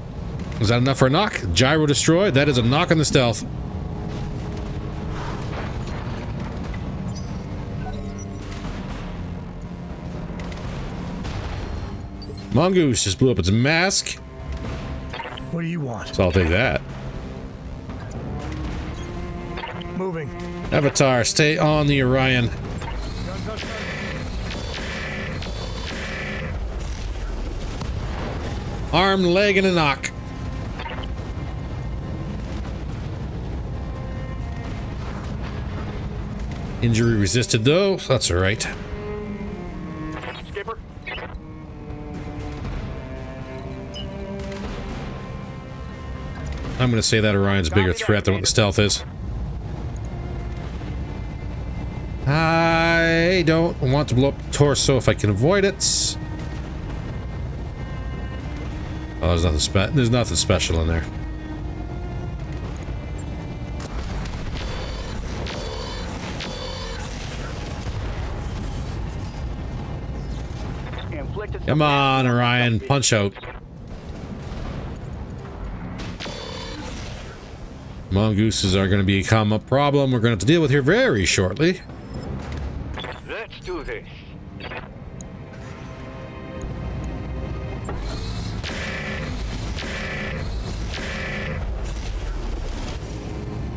Was that enough for a knock? Gyro destroyed. That is a knock on the stealth. Mongoose just blew up its mask. What do you want? So I'll take that. Moving. Avatar, stay on the Orion. Arm, leg, and a knock. Injury resisted though, so that's alright. Skipper. I'm gonna say that Orion's a bigger threat than what the stealth is. I don't want to blow up the torso if I can avoid it. Oh, there's nothing special in there. Come on, Orion, punch out. Mongooses are going to become a problem we're going to have to deal with here very shortly. Let's do this.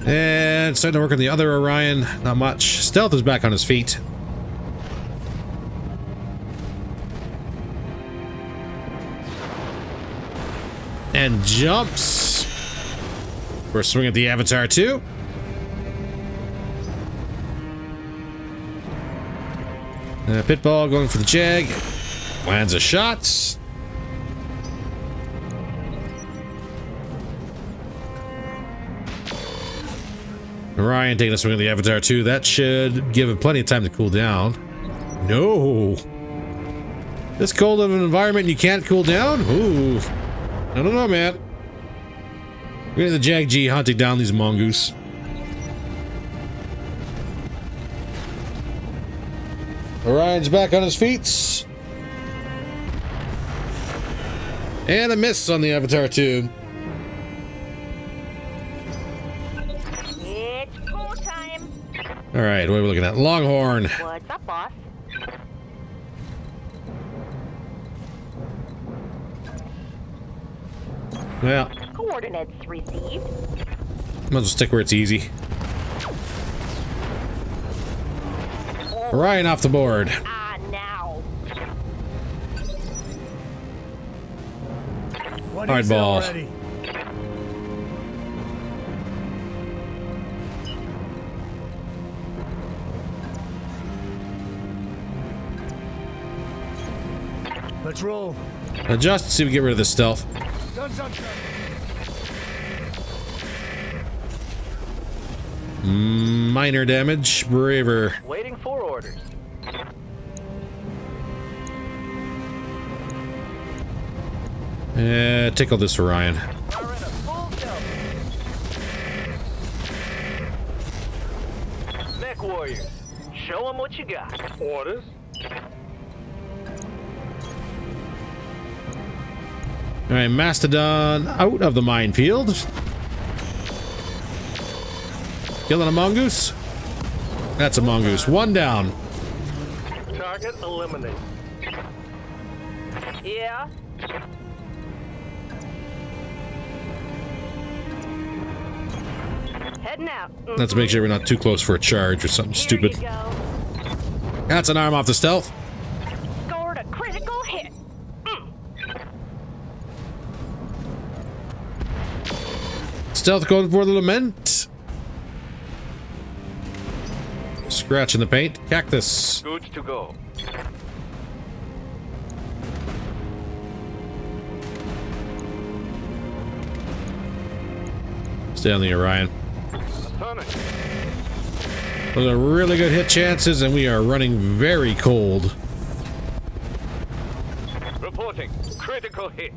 And starting to work on the other Orion. Not much. Stealth is back on his feet. And jumps. We're swinging at the Avatar too. Pitball going for the Jag. Lands a shot. Orion taking a swing at the Avatar too. That should give it plenty of time to cool down. No. This cold of an environment and you can't cool down? Ooh. I don't know, man. We're getting the Jag G hunting down these mongoose. Orion's back on his feet. And a miss on the Avatar too. It's go time. All right, what are we looking at? Longhorn. What's up, boss? Well, Coordinates received. might as well stick where it's easy. Orion off the board. Ah, now. Hardball. Ready. Let's roll. Adjust, see if we get rid of the stealth. Guns on track. Minor damage, braver. Waiting for orders. Tickle this Orion. We're in a full tilt. Mech warriors, show them what you got. Orders. All right, Mastodon out of the minefield. Killing a mongoose. That's a mongoose. One down. Target eliminated. Yeah. Heading out. Let's make sure we're not too close for a charge or something stupid. Here you go. That's an arm off the stealth. Scored a critical hit. Stealth going for the lament. Scratch in the paint. Cactus. Goods to go. Stay on the Orion. Atomic. Those are really good hit chances, and we are running very cold. Reporting. Critical hit.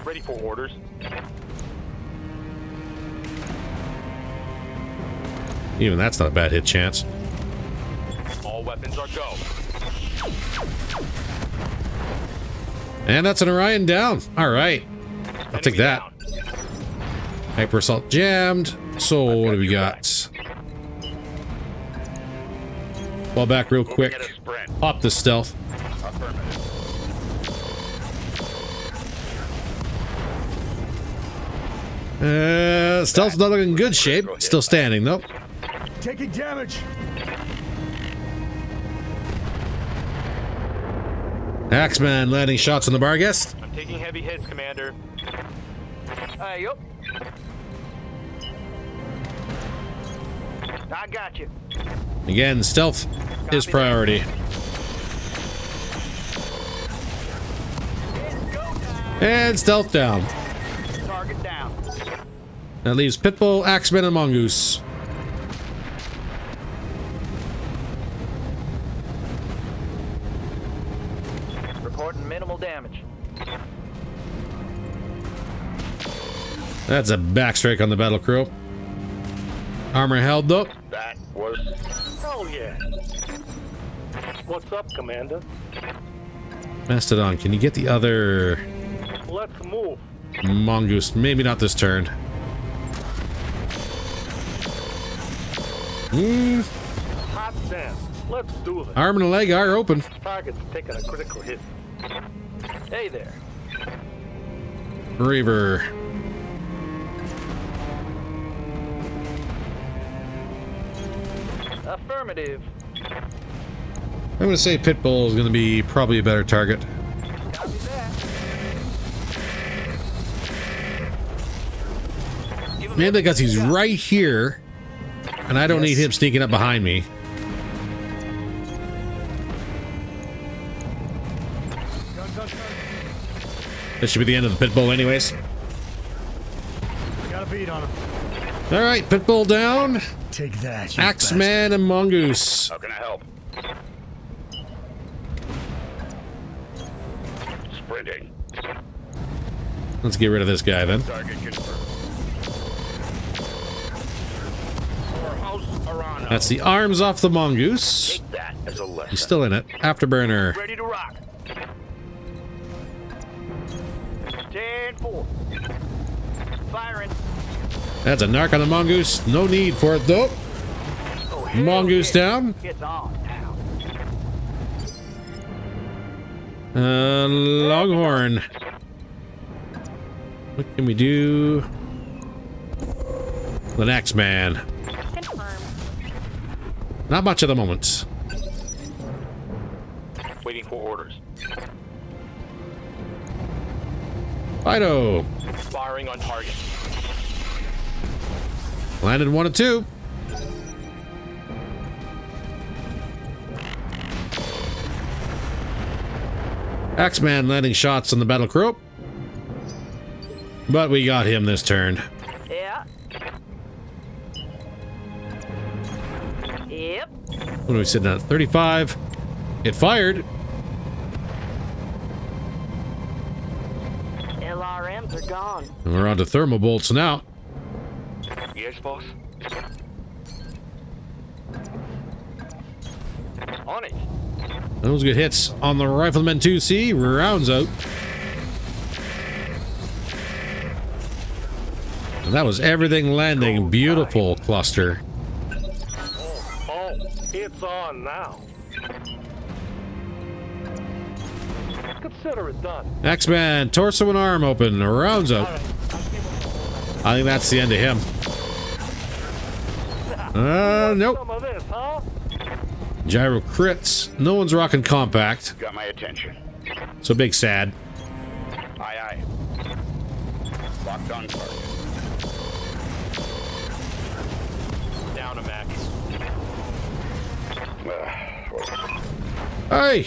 Ready for orders. Even that's not a bad hit chance. All weapons are go. And that's an Orion down. All right. I'll take Enemy that. down. Hyper assault jammed. So what do we got? Fall back real quick. Moving at a sprint. Pop the stealth. Affirmative. Stealth's not looking in good shape. Still standing though. Taking damage. Axeman landing shots on the bar guest. I'm taking heavy hits, Commander. Yup. I got you. Again, stealth is priority. And stealth down. Target down. That leaves Pitbull, Axeman, and Mongoose. Reporting minimal damage. That's a backstrike on the battle crew. Armor held though. That was... Oh, yeah. What's up, Commander? Mastodon, can you get the other Let's move. Mongoose? Maybe not this turn. Hot sand. Let's do this. Arm and a leg are open. Target's taking a critical hit. Hey there. Braver. Affirmative. I'm gonna say Pitbull is gonna be probably a better target. Copy that. Give him Mainly because he's right here, and I don't need him sneaking up behind me. Guns on target. This should be the end of the Pitbull anyways. Got a beat on him. All right, Pitbull down. Take that, you Axeman and Mongoose. How can I help? Sprinting. Let's get rid of this guy then. Target confirmed. House Arana. That's the arms off the Mongoose. Take that as a lesson. He's still in it. Afterburner. Ready to rock. 10-4. Firing. That's a narc on the Mongoose. No need for it though. Oh, hell Mongoose yeah. down. It's on now. Longhorn. What can we do? The next man. Confirmed. Not much at the moment. Waiting for orders. Fido. Firing on target. Landed 1 and 2. Axeman landing shots on the battle crew. But we got him this turn. Yeah. Yep. What are we sitting at? 35. It fired. LRMs are gone. And we're on to thermal bolts now. Yes, boss. On it. Those good hits on the Rifleman 2C. Rounds out. And that was everything landing. Beautiful cluster. Oh, it's on now. Consider it done. X-Man, torso and arm open. Rounds out. I think that's the end of him. Nope. Some of this, huh? Gyro crits. No one's rocking compact. Got my attention. So big sad. Aye, aye. Locked on target. Down a max. Hey!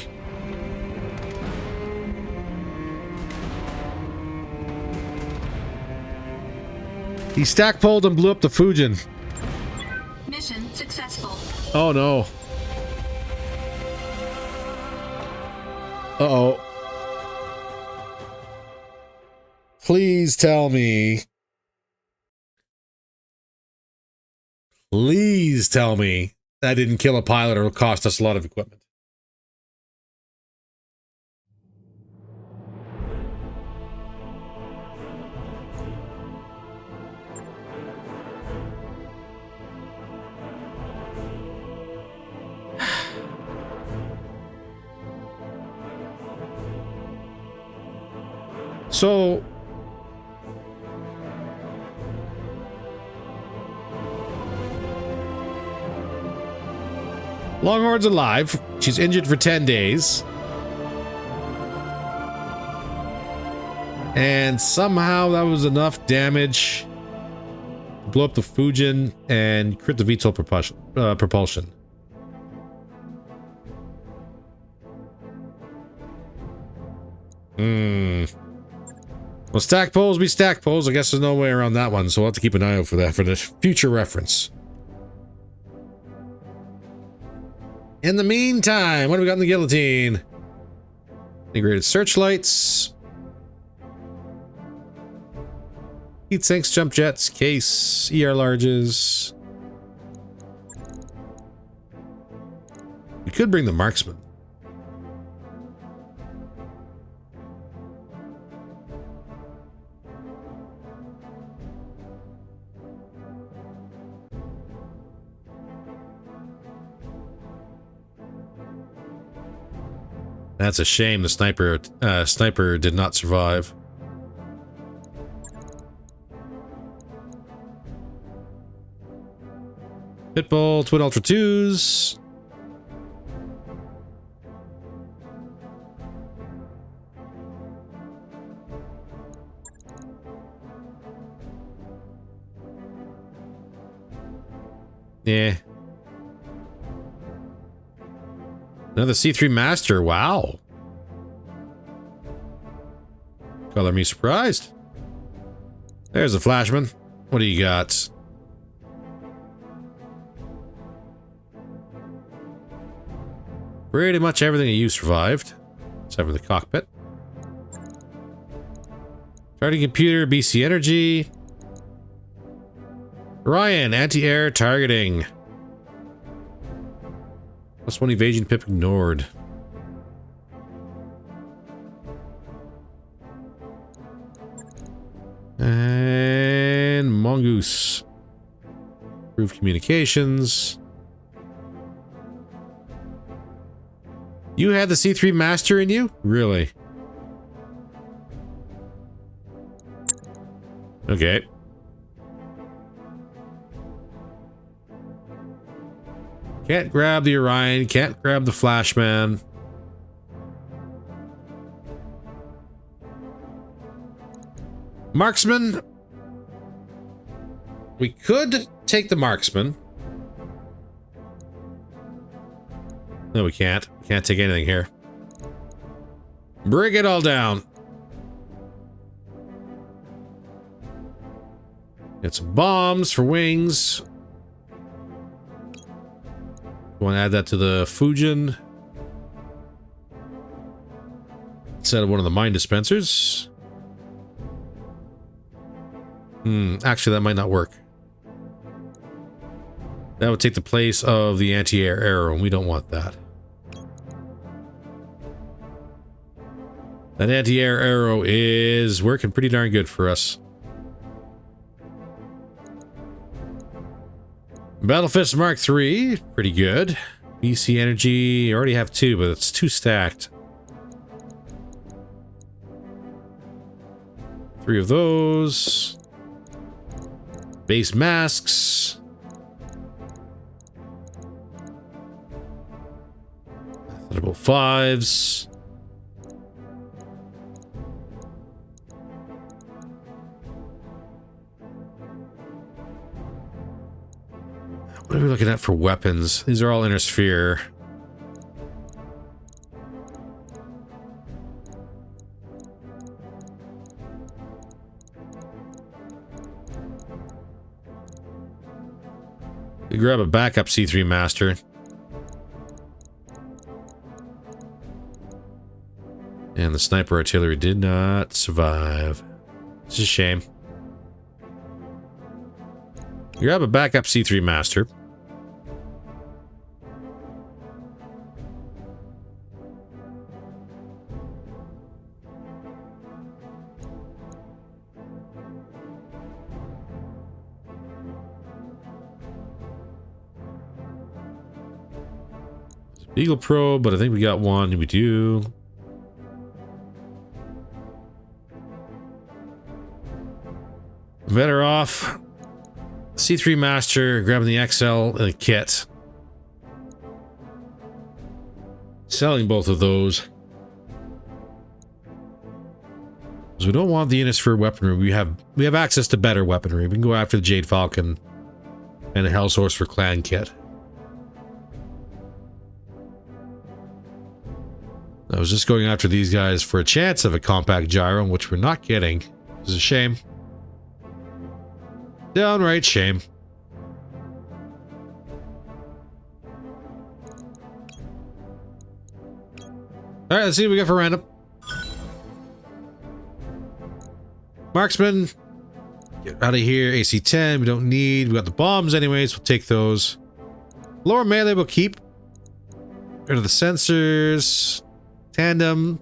He stack pulled and blew up the Fujin. Mission successful. Oh no. Uh-oh. Please tell me. Please tell me that didn't kill a pilot or cost us a lot of equipment. So Longhorn's alive. She's injured for 10 days. And somehow that was enough damage to blow up the Fujin and crit the VTOL propulsion. Well, stack poles be stack poles. I guess there's no way around that one, so we'll have to keep an eye out for that for the future reference. In the meantime, what do we got in the guillotine? Integrated searchlights. Heat sinks, jump jets, case, ER larges. We could bring the marksman. That's a shame the sniper did not survive. Pitbull, Twin Ultra 2s. Yeah. Another C3 Master, wow. Color me surprised. There's the Flashman. What do you got? Pretty much everything that you survived, except for the cockpit. Targeting computer, BC energy. Ryan, anti-air targeting. +1 evasion pip ignored. And Mongoose. Improved communications. You had the C3 Master in you? Really? Okay. Can't grab the Orion, can't grab the Flashman. Marksman. We could take the marksman. No, we can't. We can't take anything here. Bring it all down. Get some bombs for wings. Want to add that to the Fujin instead of one of the mine dispensers. Actually, that might not work. That would take the place of the anti-air arrow, and we don't want that. That anti-air arrow is working pretty darn good for us. Battle Fist Mark III, pretty good. BC Energy, I already have 2, but it's 2 stacked. 3 of those. Base masks. Thunderbolt 5s. What are we looking at for weapons? These are all inner sphere. We grab a backup C3 Master. And the sniper artillery did not survive. It's a shame. Grab a backup C3 Master. Beagle Pro, but I think we got one. We do. Better off C3 Master, grabbing the XL kit. Selling both of those. Because we don't want the Innisphere weaponry. We have access to better weaponry. We can go after the Jade Falcon and a Hell's Horse for Clan kit. I was just going after these guys for a chance of a compact gyro, which we're not getting. It's a shame. Downright shame. Alright, let's see what we got for random. Marksman. Get out of here. AC-10, we don't need. We got the bombs anyways, we'll take those. Lower melee we'll keep. Rid of the sensors. Tandem.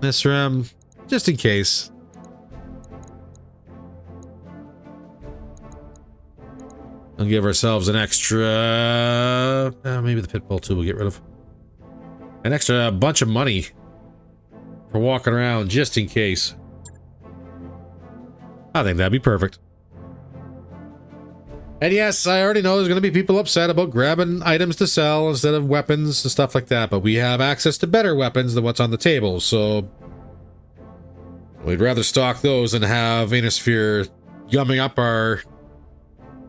SRM. Just in case. We'll give ourselves an extra... maybe the Pitbull too we'll get rid of. An extra bunch of money for walking around just in case. I think that'd be perfect. And yes, I already know there's going to be people upset about grabbing items to sell instead of weapons and stuff like that, but we have access to better weapons than what's on the table, so we'd rather stock those than have Innisphere gumming up our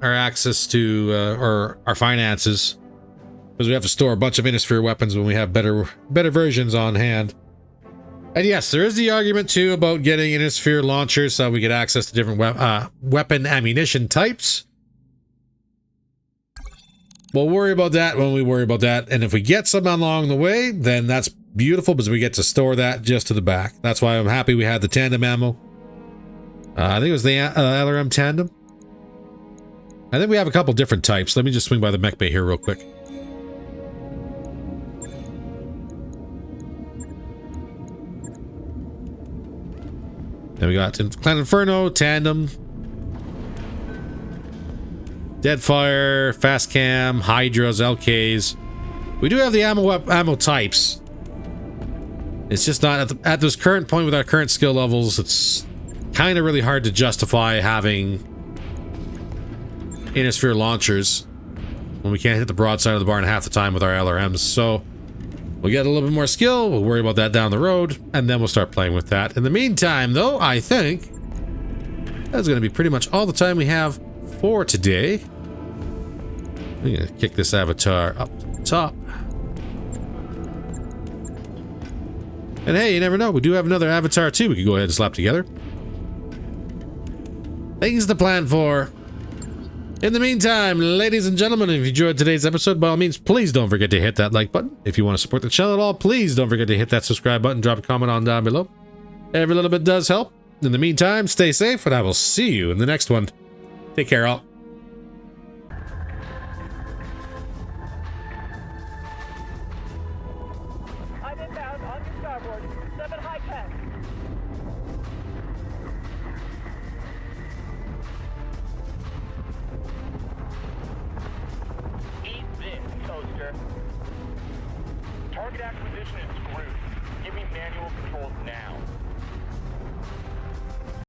access to or our finances, because we have to store a bunch of Innisphere weapons when we have better versions on hand. And yes, there is the argument too about getting Innisphere launchers so we get access to different weapon ammunition types. We'll worry about that when we worry about that, and if we get some along the way, then that's beautiful because we get to store that just to the back. That's why I'm happy we had the tandem ammo. I think it was the LRM tandem. I think we have a couple different types. Let me just swing by the mech bay here real quick. Then we got Clan Inferno, Tandem, Deadfire, Fast Cam, Hydras, LKs. We do have the ammo types. It's just not at this current point with our current skill levels. It's kind of really hard to justify having Innisphere launchers when we can't hit the broadside of the barn half the time with our LRMs. So we'll get a little bit more skill. We'll worry about that down the road, and then we'll start playing with that. In the meantime, though, I think That's going to be pretty much all the time we have for today. I'm going to kick this avatar up to the top. And hey, you never know. We do have another avatar too we could go ahead and slap together. Things to plan for. In the meantime, ladies and gentlemen, if you enjoyed today's episode, by all means, please don't forget to hit that like button. If you want to support the channel at all, please don't forget to hit that subscribe button. Drop a comment on down below. Every little bit does help. In the meantime, stay safe, and I will see you in the next one. Take care, all. I'm inbound on your starboard. 7 high tech. Eat this, toaster. Target acquisition is screwed. Give me manual controls now.